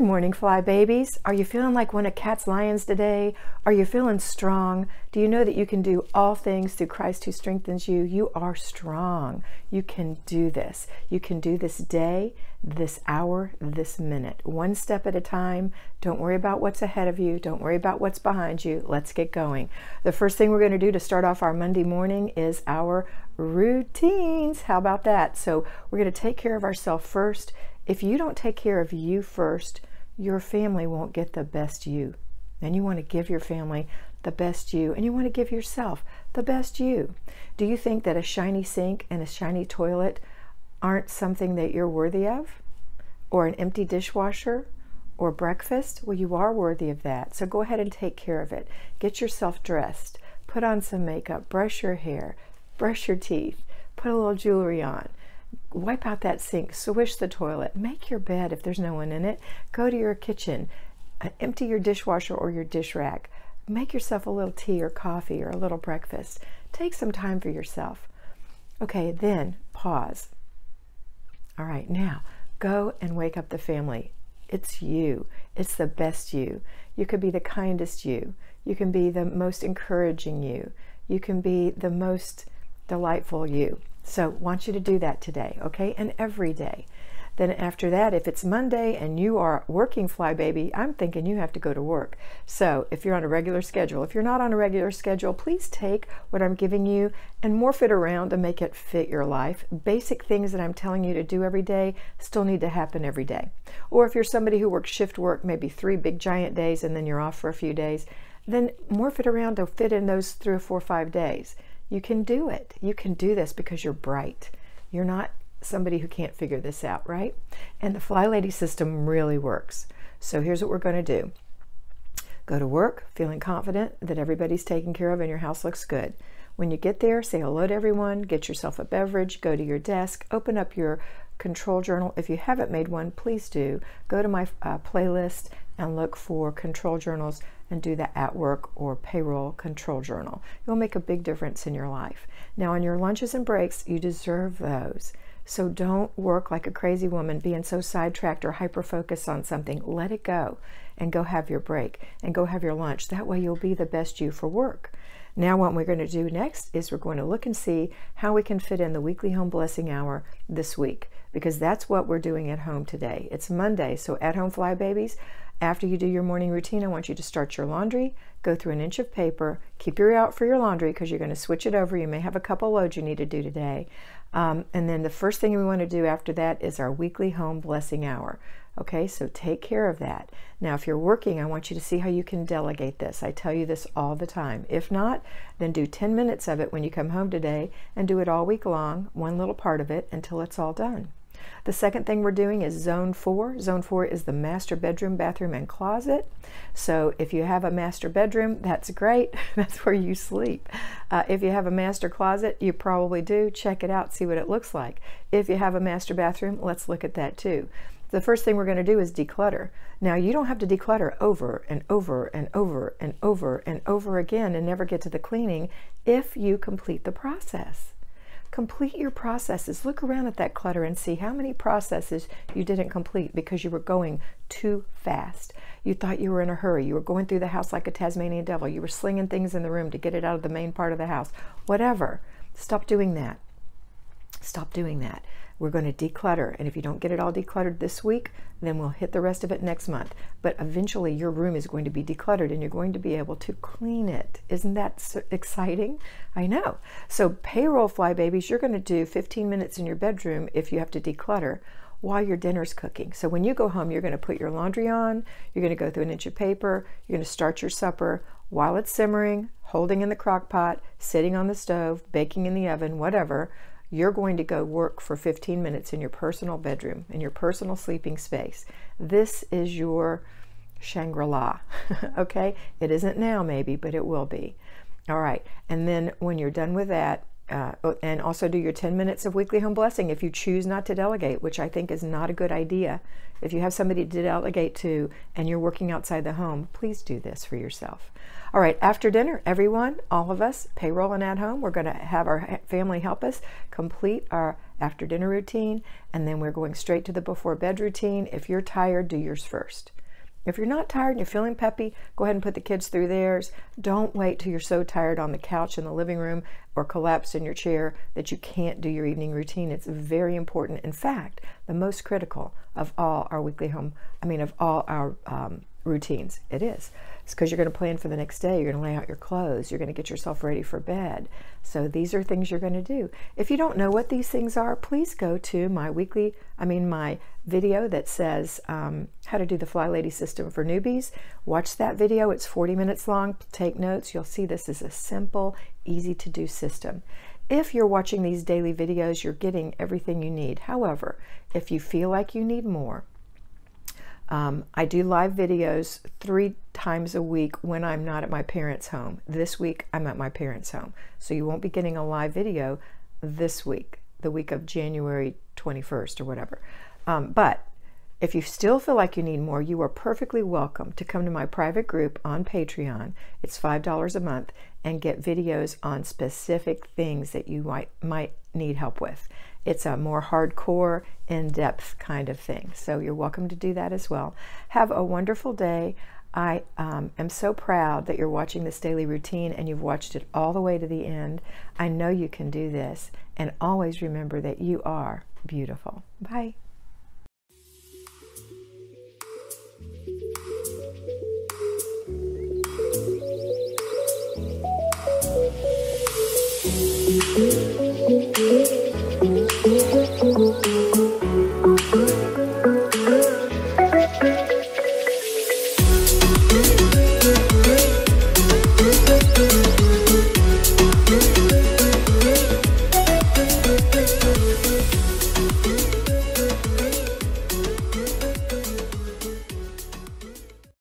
morning, fly babies. Are you feeling like one of Kat's lions today? Are you feeling strong? Do you know that you can do all things through Christ who strengthens you? You are strong. You can do this. You can do this day, this hour, this minute, one step at a time. Don't worry about what's ahead of you. Don't worry about what's behind you. Let's get going. The first thing we're going to do to start off our Monday morning is our routines. How about that? So we're going to take care of ourselves first. If you don't take care of you first, your family won't get the best you. And you want to give your family the best you, and you want to give yourself the best you. Do you think that a shiny sink and a shiny toilet aren't something that you're worthy of? Or an empty dishwasher? Or breakfast? Well, you are worthy of that. So go ahead and take care of it. Get yourself dressed. Put on some makeup. Brush your hair. Brush your teeth. Put a little jewelry on. Wipe out that sink, swish the toilet, make your bed if there's no one in it, go to your kitchen, empty your dishwasher or your dish rack, make yourself a little tea or coffee or a little breakfast. Take some time for yourself. Okay, then pause. All right, now go and wake up the family. It's you. It's the best you. You could be the kindest you. You can be the most encouraging you. You can be the most delightful you. So I want you to do that today, okay? And every day. Then after that, if it's Monday and you are working, fly baby, I'm thinking you have to go to work. So if you're on a regular schedule, if you're not on a regular schedule, please take what I'm giving you and morph it around and make it fit your life. Basic things that I'm telling you to do every day still need to happen every day. Or if you're somebody who works shift work, maybe 3 big giant days and then you're off for a few days, then morph it around to fit in those 3 or 4 or 5 days. You can do it. You can do this because you're bright. You're not somebody who can't figure this out, right? And the FlyLady system really works. So here's what we're going to do. Go to work feeling confident that everybody's taken care of and your house looks good. When you get there, say hello to everyone, get yourself a beverage, go to your desk, open up your control journal. If you haven't made one, please do. Go to my playlist and look for control journals and do the at work or payroll control journal. It'll make a big difference in your life. Now on your lunches and breaks, you deserve those. So don't work like a crazy woman being so sidetracked or hyper-focused on something. Let it go and go have your break and go have your lunch. That way you'll be the best you for work. Now what we're going to do next is we're going to look and see how we can fit in the weekly home blessing hour this week, because that's what we're doing at home today. It's Monday, so at home fly babies, after you do your morning routine, I want you to start your laundry, go through an inch of paper, keep your ear out for your laundry because you're going to switch it over. You may have a couple loads you need to do today. And then the first thing we want to do after that is our weekly home blessing hour. Okay, so take care of that. Now, if you're working, I want you to see how you can delegate this. I tell you this all the time. If not, then do 10 minutes of it when you come home today and do it all week long, one little part of it until it's all done. The second thing we're doing is Zone 4. Zone 4 is the master bedroom, bathroom, and closet. So if you have a master bedroom, that's great. That's where you sleep. If you have a master closet, you probably do. Check it out, see what it looks like. If you have a master bathroom, let's look at that too. The first thing we're going to do is declutter. Now, you don't have to declutter over and over and over and over and over again and never get to the cleaning if you complete the process. Complete your processes. Look around at that clutter and see how many processes you didn't complete because you were going too fast. You thought you were in a hurry. You were going through the house like a Tasmanian devil. You were slinging things in the room to get it out of the main part of the house. Whatever. Stop doing that. Stop doing that. We're going to declutter, and if you don't get it all decluttered this week, then we'll hit the rest of it next month. But eventually your room is going to be decluttered and you're going to be able to clean it. Isn't that so exciting? I know. So payroll fly babies, you're going to do 15 minutes in your bedroom if you have to declutter while your dinner's cooking. So when you go home, you're going to put your laundry on, you're going to go through an inch of paper, you're going to start your supper while it's simmering, holding in the crock pot, sitting on the stove, baking in the oven, whatever. You're going to go work for 15 minutes in your personal bedroom, in your personal sleeping space. This is your Shangri-La, okay? It isn't now maybe, but it will be. All right, and then when you're done with that, and also do your 10 minutes of weekly home blessing if you choose not to delegate, which I think is not a good idea. If you have somebody to delegate to and you're working outside the home, please do this for yourself. All right, after dinner, everyone, all of us, payroll and at home, we're going to have our family help us complete our after dinner routine, and then we're going straight to the before bed routine. If you're tired, do yours first. If you're not tired and you're feeling peppy, go ahead and put the kids through theirs. Don't wait till you're so tired on the couch in the living room or collapsed in your chair that you can't do your evening routine. It's very important. In fact, the most critical of all our of all our routines. It is. It's because you're going to plan for the next day. You're going to lay out your clothes. You're going to get yourself ready for bed. So these are things you're going to do. If you don't know what these things are, please go to my my video that says how to do the FlyLady system for newbies. Watch that video. It's 40 minutes long. Take notes. You'll see this is a simple, easy to do system. If you're watching these daily videos, you're getting everything you need. However, if you feel like you need more, I do live videos 3 times a week when I'm not at my parents' home. This week, I'm at my parents' home. So you won't be getting a live video this week, the week of January 21st or whatever. But if you still feel like you need more, you are perfectly welcome to come to my private group on Patreon. It's $5 a month, and get videos on specific things that you might need help with. It's a more hardcore, in-depth kind of thing. So you're welcome to do that as well. Have a wonderful day. I am so proud that you're watching this daily routine and you've watched it all the way to the end. I know you can do this. And always remember that you are beautiful. Bye. Thank you.